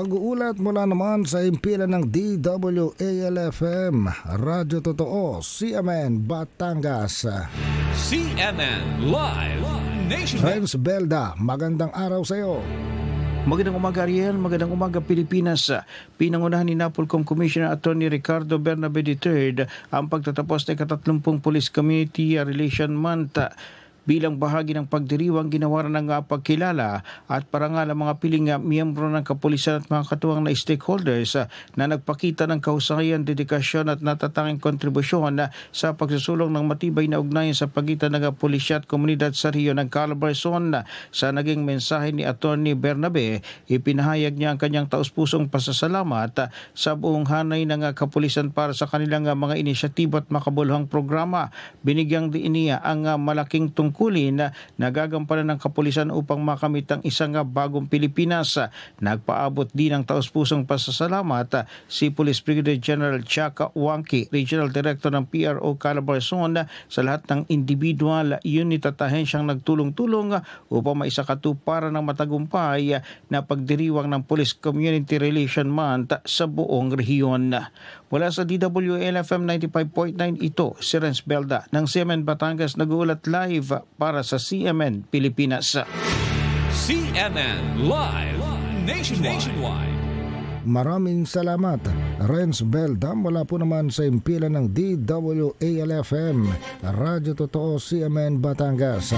Pag-uulat mula naman sa impilan ng DWALFM, Radyo Totoo, CMN Batangas. CMN Live Nation. Renz Belda, magandang araw sa iyo. Magandang umaga Ariel, magandang umaga Pilipinas. Pinangunahan ni Napolcom Commissioner Attorney Ricardo Bernabe III ang pagtatapos ng 30 Police Community Relation Month. Bilang bahagi ng pagdiriwang ginawaran ng pagkilala at parangal ang mga piling miyembro ng kapulisan at mga katuwang na stakeholders na nagpakita ng kahusayan, dedikasyon at natatanging kontribusyon sa pagsusulong ng matibay na ugnayan sa pagitan ng pulisya at komunidad sa Rio ng Calabarzon. Sa naging mensahe ni Attorney Bernabe, ipinahayag niya ang kanyang taus-pusong pasasalamat sa buong hanay ng kapulisan para sa kanilang mga inisyatibo at makabuluhang programa. Binigyang diin niya ang malaking tungkulin na gagampanan ng kapulisan upang makamit ang isang bagong Pilipinas. Nagpaabot din ng taus-pusong pasasalamat si Police Brigadier General Chaka Wangki, Regional Director ng PRO Calabarzon, sa lahat ng individual, unit at ahensyang nagtulong-tulong upang maisakatuparan ng matagumpay na pagdiriwang ng Police Community Relation Month sa buong rehiyon. Mula sa DWALFM 95.9, ito si Renz Belda ng CMN Batangas, nag-uulat live para sa CMN Pilipinas. CMN Live Nationwide. Maraming salamat, Renz Belda, mula po naman sa impilan ng DWALFM, Radyo Totoo, CMN Batangas.